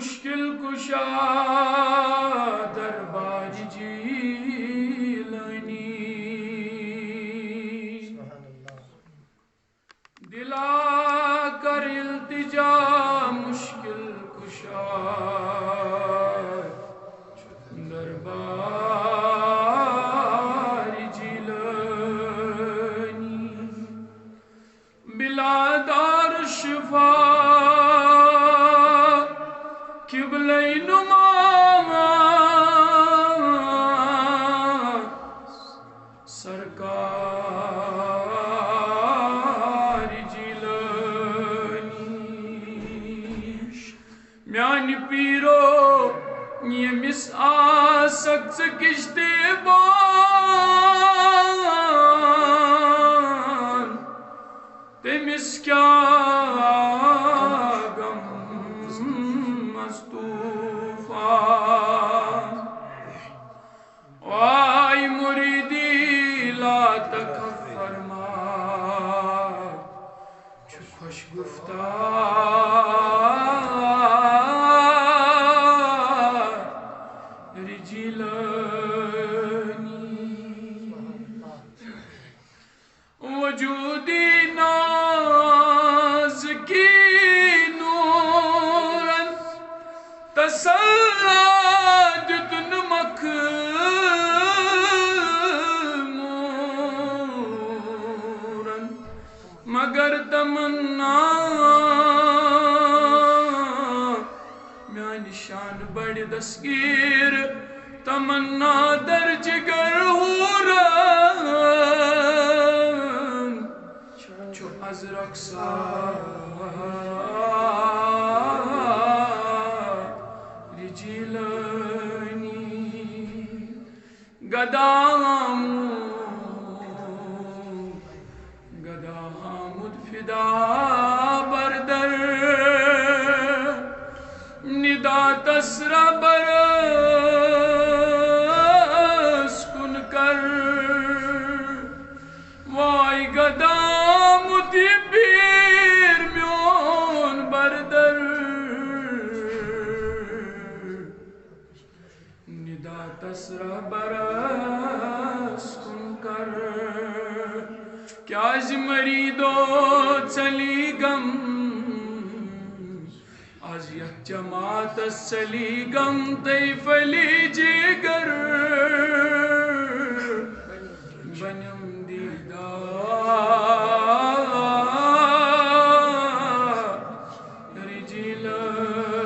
मुश्किल कुशा दरबार जीलानी दिला कर इल्तिजा मुश्किल कुशा दरबार जीलानी बिलादार शिफा किबलैनुमा सरकार जिलानी म्यान पीरो यमिस आसक्त किश्ते बान तेमिस क्या वाई मुरीदी ला तकफ फरमा खुश गुफ्तार जिलानी वजूदी नाज की नूरन तसल्ला मगर तमन्ना म्यान शान बड़ दस्गीर तमन्ना दर्ज गर हूरन जो अजरक सा रिजिलानी गदा बरदर निदा तसरा बरस कुन कर वाई गदा मुदिबीर म्योन बरदर निदा तसरा बरस कुन कर क्या मरीदो चली गम आज यह जमात चली गम तैफली जिगर बनम दीदार जिलानी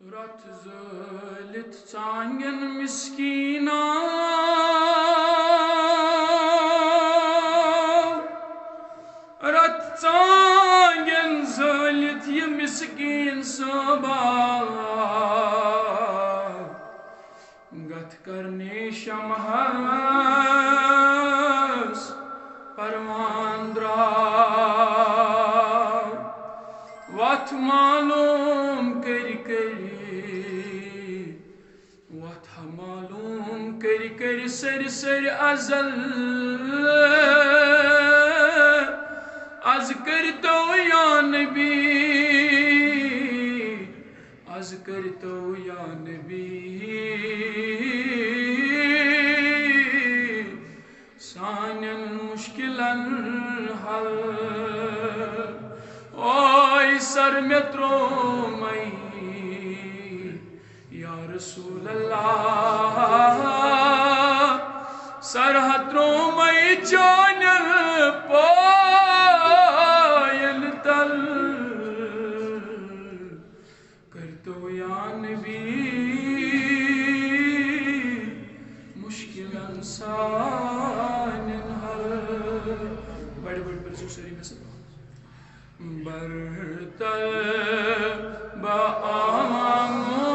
रत ज़लित चांगन मिस्कीना रत चांगन ज़लित ये मिस्कीन सबा गत करने शमहस परवान द्राव वत मालूम करी मालूम करी सर सर अजल आज करतो या नबी आज करतो या नबी सानन मुश्किलन हल ओय सर में त्रो मई या रसूल अल्लाह सरहत्रों में जानल पायल तल कर तो या नबी मुश्किल इंसान हल बड़े बड़े बरसूसरी में सब बरतल बामो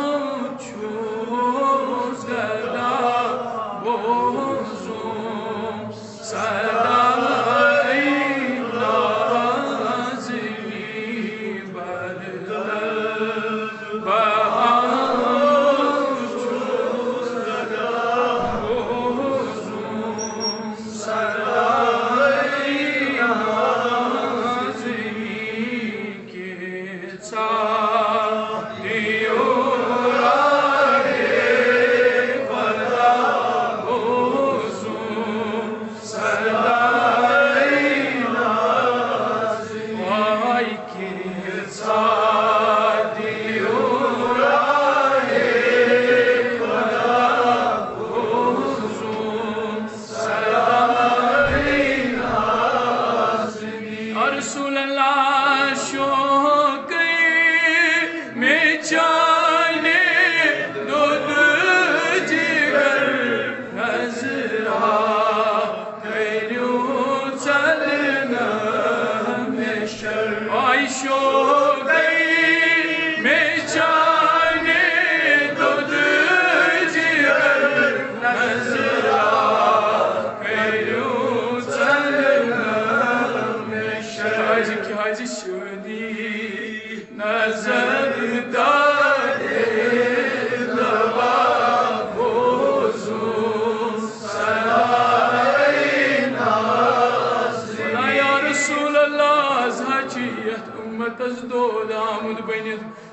छूस गदा बोझों सदा नाज़िनी बरतल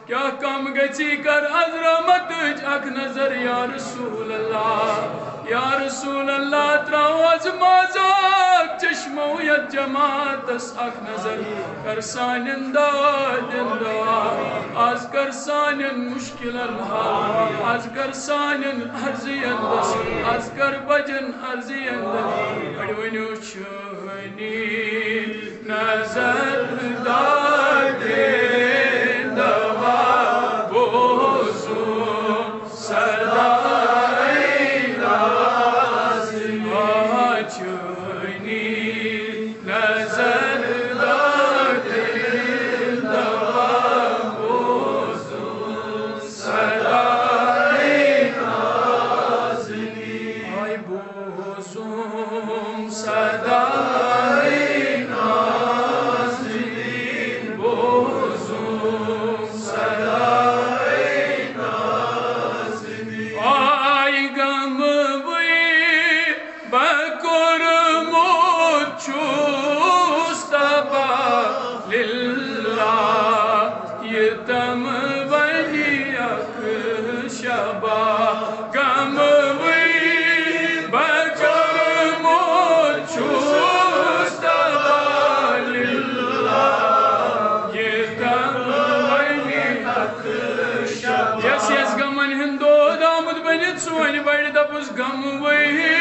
क्या कम गची कर अजरमत अख नजर या रसूल अल्लाह त्रावज मजाक चश्मो यत जमातस अख नजर कर सानिन दादिन दुआ आज कर सानिन मुश्किलन हाल आज कर सानिन अर्जियन दस आज कर बजन अर्जियन अडवनु छुनी नजर दादे गम वही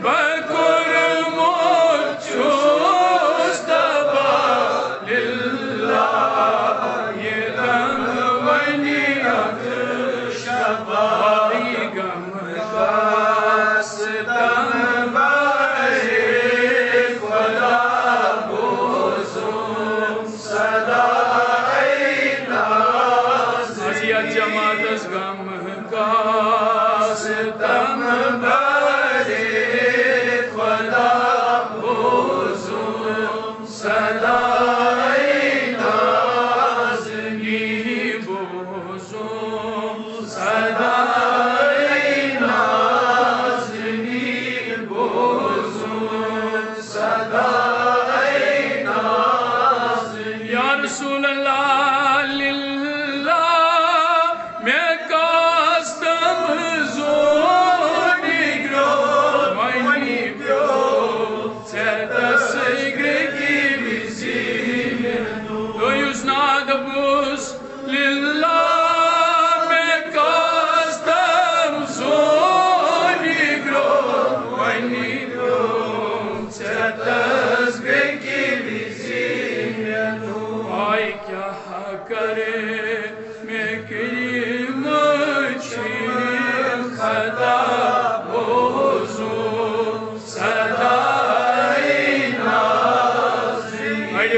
बकुर मोचुस्तबा लिल्लाह ये गम वनी अक्षबा गम कास्तम बरे खुदा बोजुम सदा नाज़िया जमातस गम का तम बरे खुदा बोजुम सदा नाज़नी बोजुम सदा नाज़नी बोजुम सदा नाज़नी या रसूल अल्लाह लिल्लाह मैं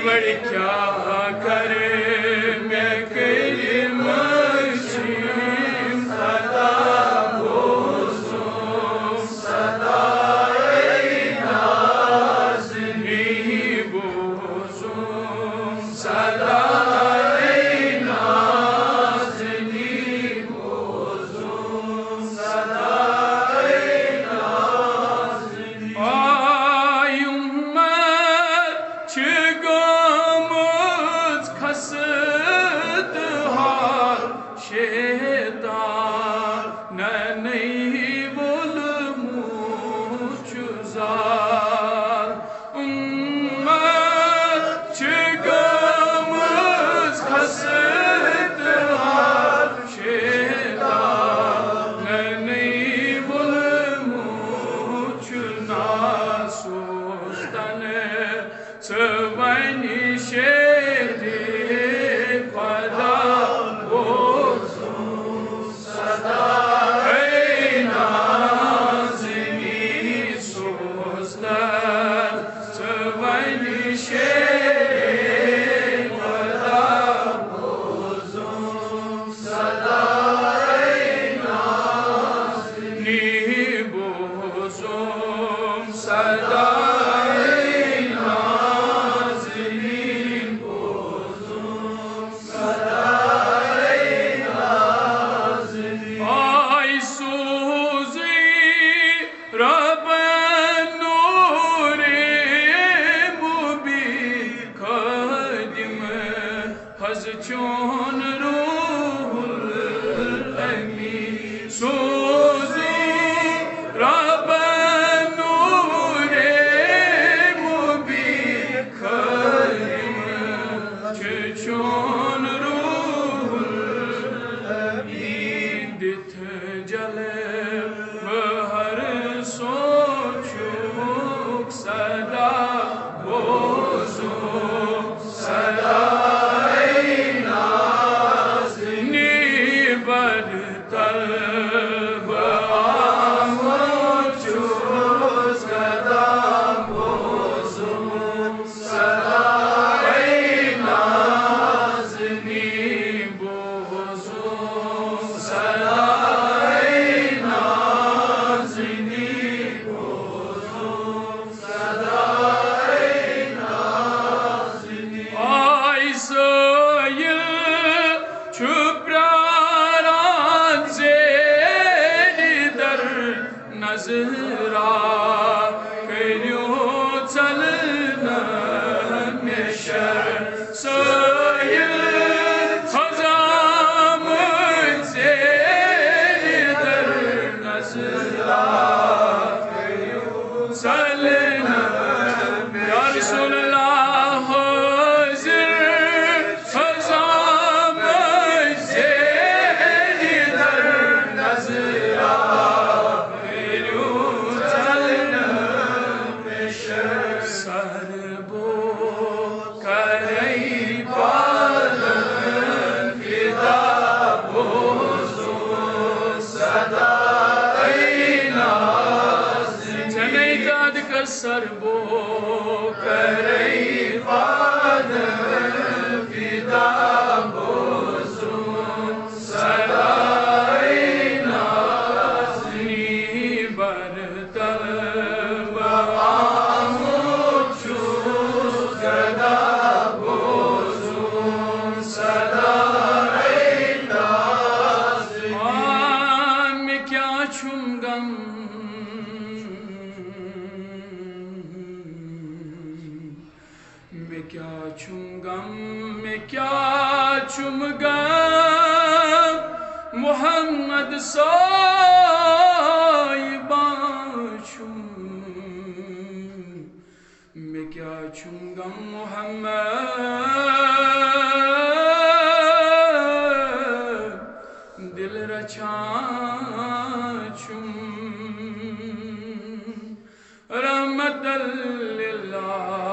बड़ी क्या करे मैं कई मशीन सदा बोझूं सदा नाज़नी बोझूं सदा नाज़नी बोझूं सदा नाज़नी आय उम्मत शेतान नहीं बोल मुझुजार उम्मत गम az çun ruhul emin suzu Rabben nure mubin karim çun ruhul emin dit jale bahar sochuk sada bozu Nazıra kıyıyor çalına neşer sayır hazamın zelidir Nazıra kıyıyor çalına Ya Resulallah hazır hazamın zelidir Nazıra Sarbo karey fadım fida bozun saray nazni bartal ve amuçuz gada bozun saray nazni मैं क्या छूंगा मैं क्या छूंगम मैं क्या छूंगम मोहम्मद साहिबा छूं मैं क्या छूंगम मोहम्मद दिल रचा छूं रहमत लिल्लाह